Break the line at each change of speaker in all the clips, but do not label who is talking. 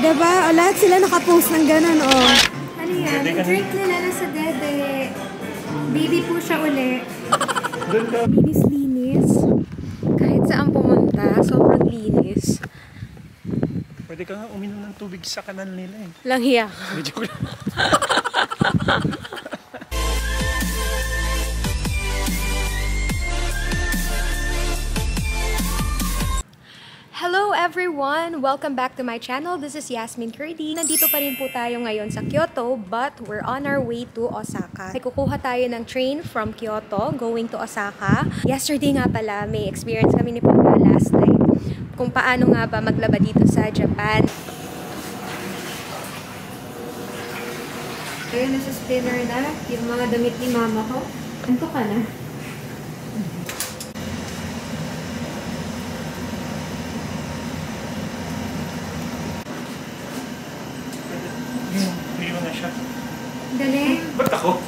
diba? O, lahat sila nakapost ng ganun, oh. Ano yan? Drink nila na sa dede. Baby po siya uli. Linis-linis. Kahit saan pumunta, sobrang linis.
Pwede ka nga uminom ng tubig sa kanal nila eh.
Langhiya.
Medyo lang.
Hello everyone! Welcome back to my channel. This is Yasmin Curdy. Nandito pa rin po tayo ngayon sa Kyoto, but we're on our way to Osaka. May kukuha tayo ng train from Kyoto going to Osaka. Yesterday nga pala, may experience kami ni Papa last night kung paano nga ba maglaba dito sa Japan. Ayun, nasa spinner na yung mga damit ni mama ko. Anto ka na? Galing.
Ba't ako?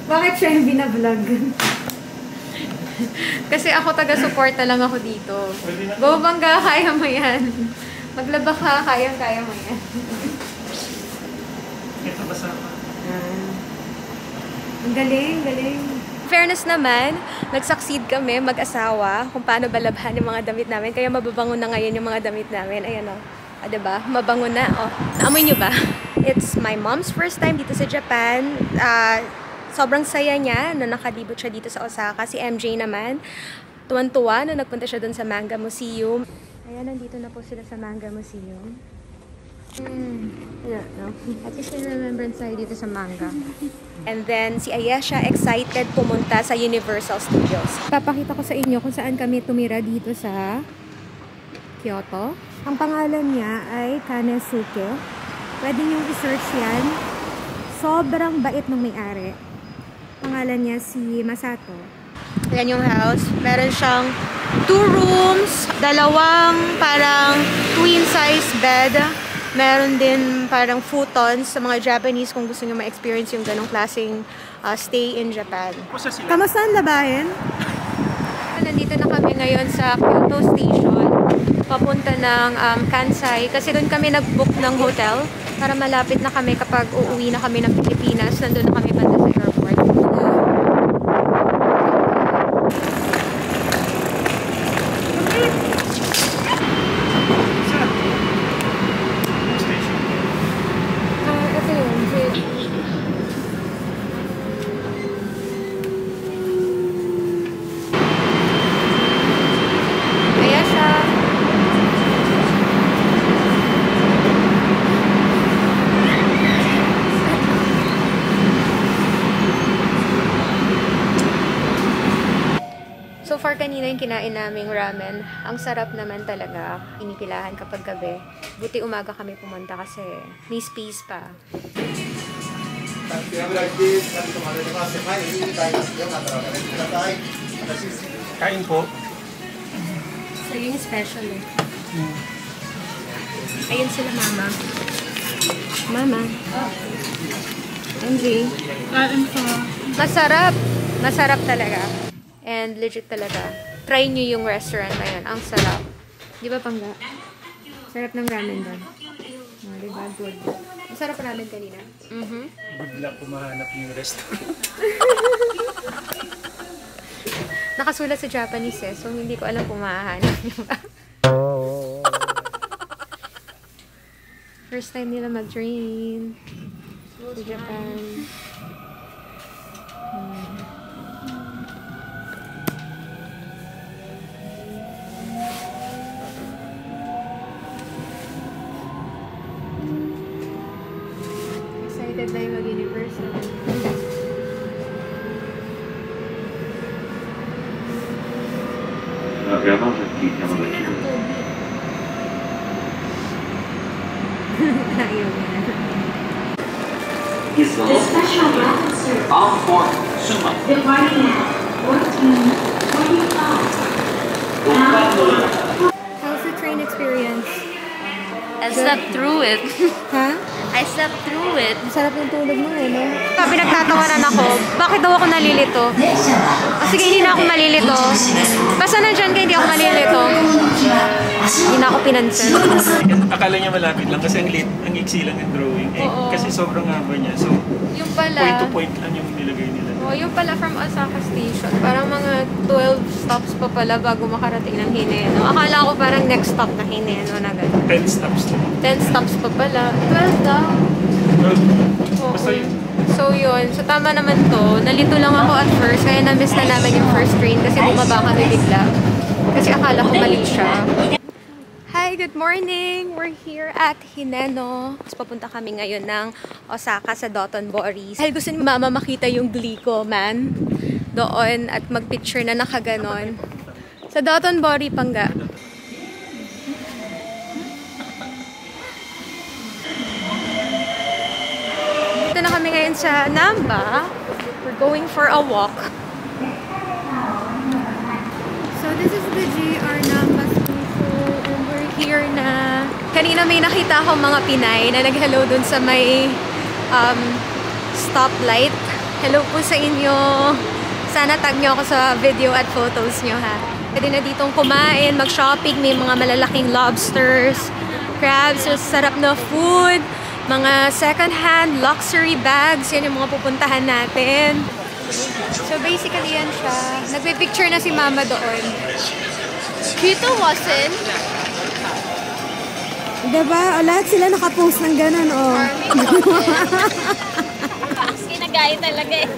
Bakit siya yung binablog? Kasi ako taga-suporta lang ako dito. Go Bangga, kaya mo yan. Maglaba ka, kaya mo yan.
Ito basama.
Ang galing, galing. Fairness naman, nag-succeed kami mag-asawa kung paano balabhan yung mga damit namin. Kaya mababango na ngayon yung mga damit namin. Ayan o. Diba? Mabango na. Oh, naamoy nyo ba? It's my mom's first time dito sa Japan. Sobrang saya niya na nakalibot siya dito sa Osaka. Si MJ naman, tuwan-tuwa na nagpunta siya dun sa Manga Museum. Ayan, nandito na po sila sa Manga Museum. No. At least may remembrance tayo dito sa manga. And then, si Ayesha excited pumunta sa Universal Studios. Papakita ko sa inyo kung saan kami tumira dito sa Kyoto. Ang pangalan niya ay Kanesuke. Pwede niyong i-search yan. Sobrang bait ng may-ari. Pangalan niya si Masato. Ayan yung house. Meron siyang 2 rooms, dalawang parang twin-size bed. Meron din parang futons sa mga Japanese kung gusto niyo ma-experience yung ganong klaseng stay in Japan. Kamusta ang labahin? Nandito na kami ngayon sa Kyoto Station. Papunta ng Kansai. Kasi doon kami nag-book ng hotel para malapit na kami kapag uuwi na kami ng Pilipinas. Nandun na kami banda sa airport. Ito yun. So far, kanina yung kinain naming ramen. Ang sarap naman talaga. Inipilahan kapag gabi. Buti umaga kami pumunta kasi may space pa.
Kain po.
So yung special eh. Ayun sila mama. Mama. Angie. Kain po. Masarap. Masarap talaga. And legit talaga. Try nyo yung restaurant na yun. Ang sarap. Di ba, Pangga? Sarap ng ramen doon. Oh, di ba? Good. Ang sarap ramen kanina.
Good luck kumahanap yung restaurant.
Nakasulat sa Japanese eh. So, hindi ko alam kung mahahanap nyo ba. First time nila mag-train sa Japan. Excited na yung mag-universal. Ayaw na.
The special rapid service departing at 14:25.
How's the train experience?
I slept through it.
Ha?
I slept through it.
Ang sarap ng tulog mo eh, no? Sabi nagtatawanan ako, bakit daw ako nalilito? Sige, hindi na ako malilito. Basta nandyan ka, hindi ako malilito. Hindi na ako pinansin.
Akala niya malapit lang kasi ang iksi lang ng drawing.
Oo.
Kasi sobrang haba niya. So,
Yung pala,
point to point lang yung nilagay nila.
yung pala from Osaka Station, parang mga 12 stops pa pala bago makarating ng Hineno. Akala ko parang next stop na Hineno na gano'n.
10 stops to.
10 stops pa pala. 12 daw.
Well,
Oo.
basta yun.
So yun, so tama naman to. Nalito lang ako at first, kaya na-miss na namin yung first train kasi bumaba kami bigla. Kasi akala ko mali siya. Hi, good morning! We're here at Hineno. Papunta kami ngayon ng Osaka sa Dotonbori. Dahil gusto ni Mama makita yung Glico man doon at magpicture na nakaganon. Sa Dotonbori, Pangga. Dito na kami ngayon sa Namba. We're going for a walk. So this is the JR Namba Station and we're here na. Kanina may nakita akong mga Pinay na nag-hello dun sa may stoplight. Hello po sa inyo. Sana tag nyo ako sa video at photos nyo ha. Pwede na ditong kumain, mag-shopping. May mga malalaking lobsters, crabs, sarap na food. Mga second-hand luxury bags, yan yung mga pupuntahan natin. So basically yan siya. Nagpe-picture na si Mama doon.
Dito wasn't.
Diba? O, lahat sila nakapost ng ganun, oh.
Kinagaya talaga eh.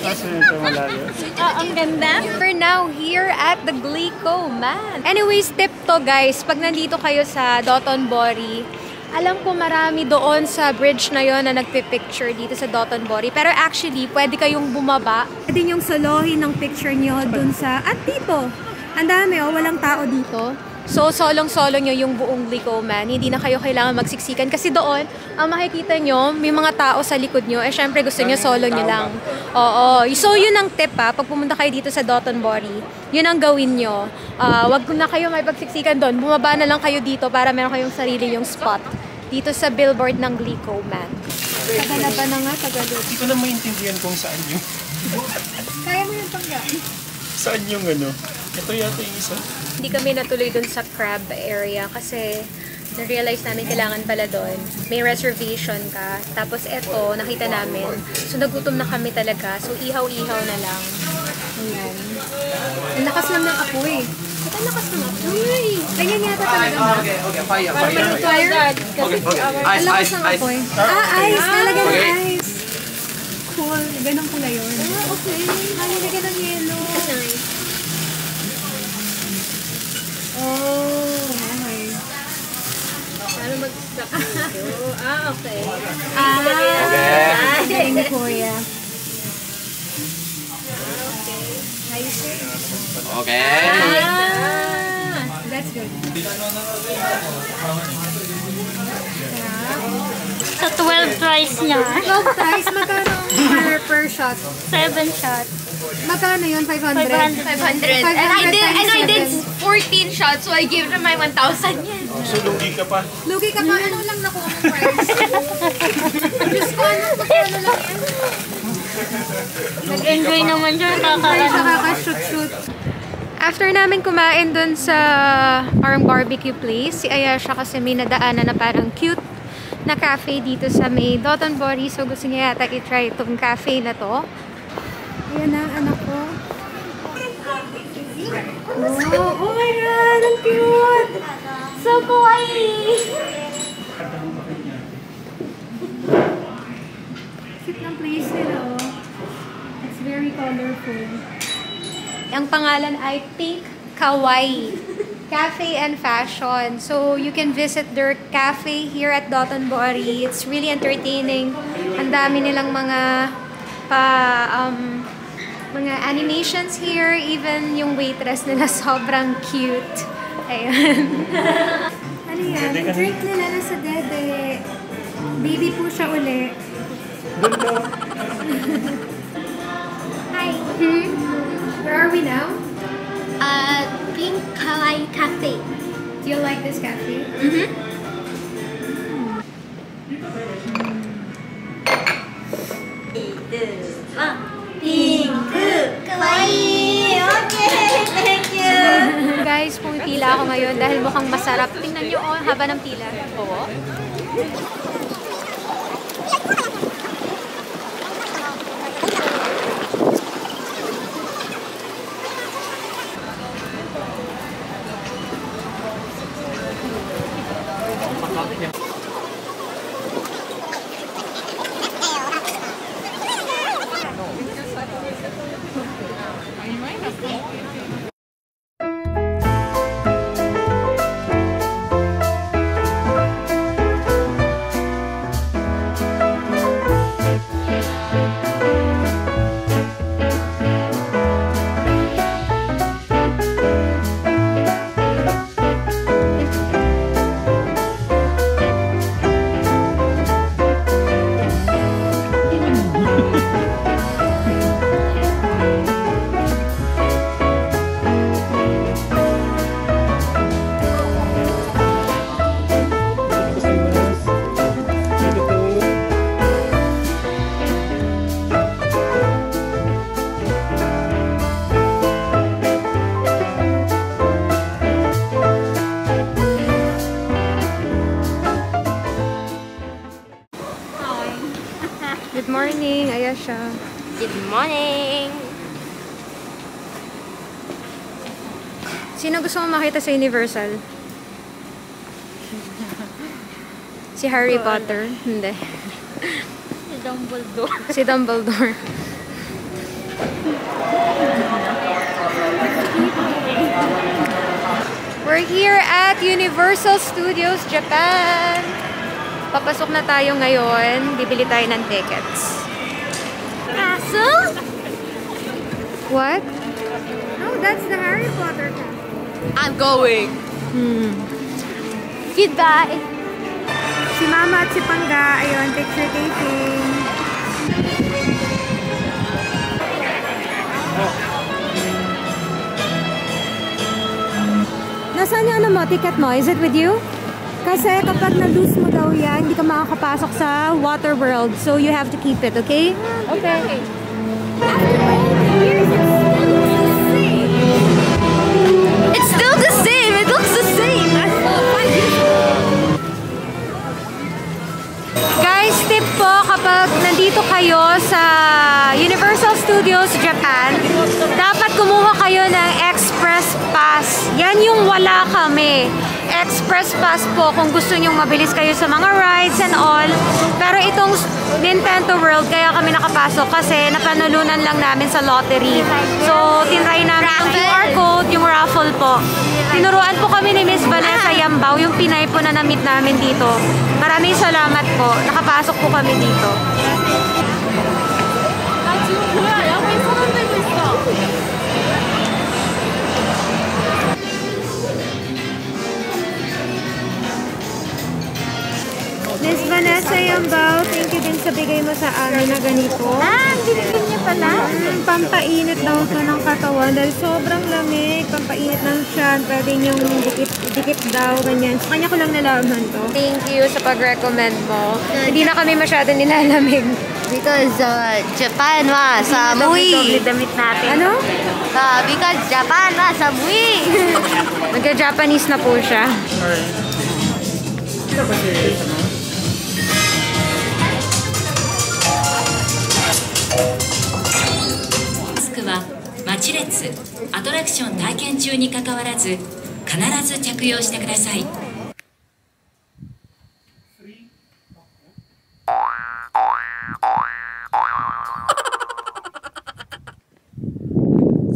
Kasi ito malayo.
Ang ganda.
We're now here at the Glico man. Anyways, tip to guys, pag nandito kayo sa Dotonbori, alam ko marami doon sa bridge na yon na nagpipicture dito sa Dotonbori. Pero actually, pwede kayong bumaba. Pwede nyong solohin ng picture nyo dun sa... At dito, ang dami oh, walang tao dito. So, solong-solo nyo yung buong Glico man. Hindi na kayo kailangan magsiksikan. Kasi doon, ang makikita nyo, may mga tao sa likod nyo. Eh, syempre gusto nyo solo nyo lang. Oo. So, yun ang tip ha. Pag pumunta kayo dito sa Dotonbori, yun ang gawin nyo. Wag na kayo may pagsiksikan doon. Bumaba na lang kayo dito para meron kayong sarili yung spot. Dito sa billboard ng Glico man. Tagalaba na nga, Tagalog.
Hindi ko na maintindihan kung saan yung...
Kaya mo yung Pangga?
Saan yung ano? Ito yata yung isa.
Hindi kami natuloy dun sa crab area kasi na-realize namin kailangan pala doon. May reservation ka. Tapos eto, nakita namin. So nagutom na kami talaga. So ihaw-ihaw na lang. Ayan. Ang lakas lang ng apoy. Ba't ang lakas ng apoy? Ganyan yata talaga.
Okay, fire.
Para may fire. Ang lakas ng apoy. Ice. Talaga ng ice. Cool. Ganun pala yun. Okay. Nalagyan ng yellow. Nice. Oh, okay. Paano mag-stop dito? Okay. Galing ni Kuya.
Okay.
That's good.
Sa 12 tries niya.
12 tries, magkano per shot?
7 shots.
Magkano yun? 500?
500. And I did 14 shots, so I gave them my 1,000 yen.
So, lugi ka pa.
Lugi ka pa, ano lang nakuha ng price? Diyos ko, ano lang yan?
Nag-enjoy naman siya,
Shoot. After namin kumain dun sa parang barbecue place, si Ayesha kasi may nadaanan na parang cute na cafe dito sa may Dotonbori. So gusto niya yata i-try itong cafe na to. Ayan na, anak ko. Oh, oh my God! Ang cute! So kawaii! Cute ng place nila, oh. It's very colorful. Ang pangalan ay Pink Kawaii Cafe and Fashion. So, you can visit their cafe here at Dotonbori. It's really entertaining. Ang dami nilang mga mga animations here. Even yung waitress nila sobrang cute. Ayan. Ano yan? Drink nila nasa dede. Baby po siya uli. Hi. Where are we now?
Pink Kawaii Cafe.
Do you like this cafe?
Pink Kawaii. Okay, thank you.
ngayon dahil mukhang masarap. Tingnan nyo, oh, haba ng pila. Oo. Good morning, Ayesha.
Good morning!
Sino gusto mong makita sa Universal? Si Harry Potter? Hindi.
Si Dumbledore.
Si Dumbledore. We're here at Universal Studios Japan. Papasok na tayo ngayon. Bibili tayo ng tickets.
Castle?
What? No, that's the Harry Potter castle.
I'm going. Goodbye.
Si Mama at si Pangga, ayun, picture taking. Nasaan yung ano mo, ticket mo? Is it with you? Kasi kapag na-lose mo daw yan, hindi ka makakapasok sa Water World. So you have to keep it, okay? Okay.
It's still the same. It looks the same.
Guys, tip po kapag nandito kayo sa Universal Studios Japan, dapat kumuha kayo ng Express Pass. Yan yung wala kami. Express Pass po kung gusto nyong mabilis kayo sa mga rides and all. Pero itong Nintendo World, kaya kami nakapasok kasi napanalunan lang namin sa lottery. So, tinry namin yung QR code, yung raffle po. Tinuruan po kami ni Miss Vanessa Yambao, yung Pinay po na na-meet namin dito. Maraming salamat po. Nakapasok po kami dito. Miss Vanessa Yambao, thank you din sa bigay mo sa amin na ganito.
Binigyan niya pala.
Pampainit daw ito ng katawan dahil sobrang lamig. Pampainit ng tiyan. Pwede niyong dikit daw, ganyan. Sa kanya ko lang nalaman to. Thank you sa pag-recommend mo. Hindi na kami masyado nilalamig.
Because Japan wa samui.
Damit natin. Ano?
Because Japan wa samui.
Nagka-Japanese na po siya.
マスクは待ち列、アトラクション体験中にかかわらず必ず着用してください。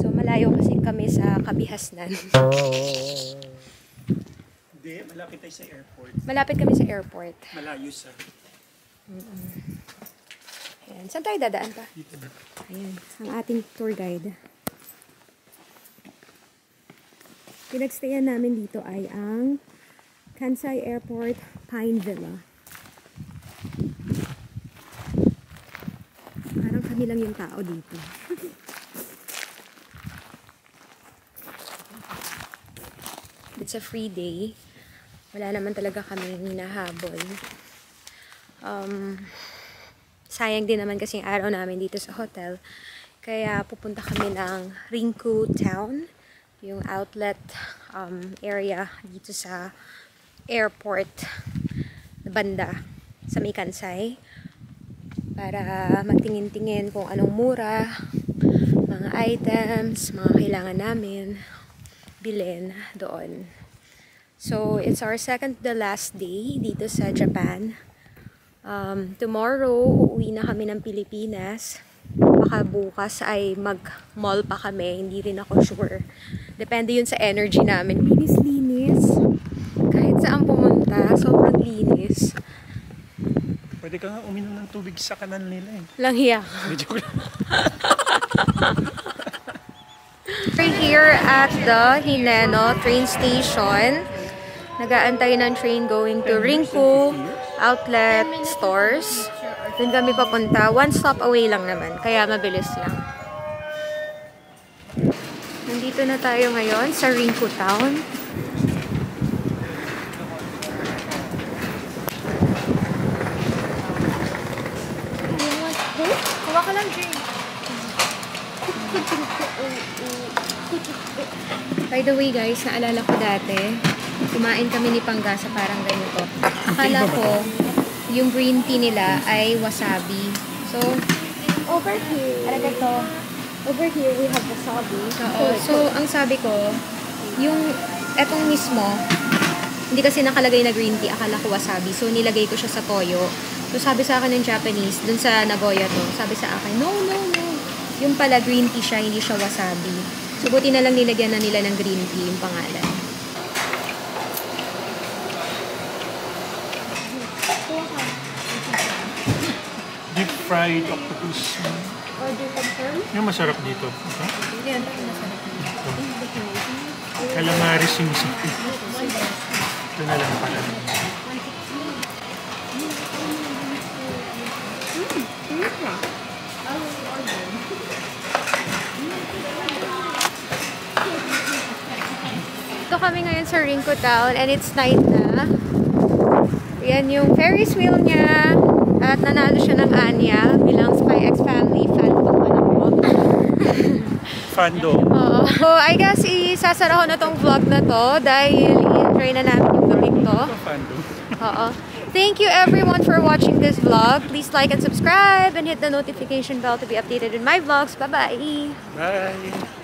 So malayo kasi kami sa Kabihasnan.
Hindi, malapit tayo sa airport.
Malapit kami sa airport.
Malayo sa...
Ayan. Saan tayo dadaan pa? Ayan. Ang ating tour guide. Pinagstayan namin dito ay ang Kansai Airport Pine Villa. Parang kami lang yung tao dito. It's a free day. Wala naman talaga kami hinahabol. Sayang din naman kasi yung araw namin dito sa hotel. Kaya pupunta kami ng Rinku Town, yung outlet area dito sa airport na banda sa may Kansai para magtingin-tingin kung anong mura, mga items, mga kailangan namin bilhin doon. So, it's our second to the last day dito sa Japan. Tomorrow, uuwi na kami ng Pilipinas. Baka bukas ay mag-mall pa kami. Hindi rin ako sure. Depende yun sa energy namin. Linis-linis. Kahit saan pumunta, sobrang linis.
Pwede ka nga uminom ng tubig sa kanan nila eh.
Langhiya.
Medyo
We're here at the Hineno train station. Nag-aantay ng train going to Rinku Outlet Stores. Doon kami papunta. One stop away lang naman. Kaya mabilis lang. Nandito na tayo ngayon sa Rinku Town.
Kuha ka lang drink.
By the way guys, naalala ko dati, kumain kami ni Pangga sa parang ganito. Akala ko, yung green tea nila ay wasabi. So,
Over here. Arigato. Over here, we have wasabi.
so ang sabi ko, yung etong mismo, hindi kasi nakalagay na green tea, akala ko wasabi. So, nilagay ko siya sa toyo. So, sabi sa akin ng Japanese, dun sa Nagoya to, sabi sa akin, no. Yung pala green tea siya, hindi siya wasabi. So, buti na lang nilagyan na nila ng green tea yung pangalan.
deep fried octopus.
Order confirm.
Yung masarap dito. Okay?
Yan, masarap.
Calamaris yung isa. Ito na lang pala. Ito kami ngayon sa Rinku Town and it's night na. Yan yung Ferris wheel niya. At nanalo siya ng Anya bilang Spy X Family fandom ko. Fandom.
So, I guess isasara ko na tong vlog na to dahil i-enjoy na namin yung gabing to.
Fandom.
Oo. Thank you everyone for watching this vlog. Please like and subscribe and hit the notification bell to be updated in my vlogs. Bye-bye!
Bye!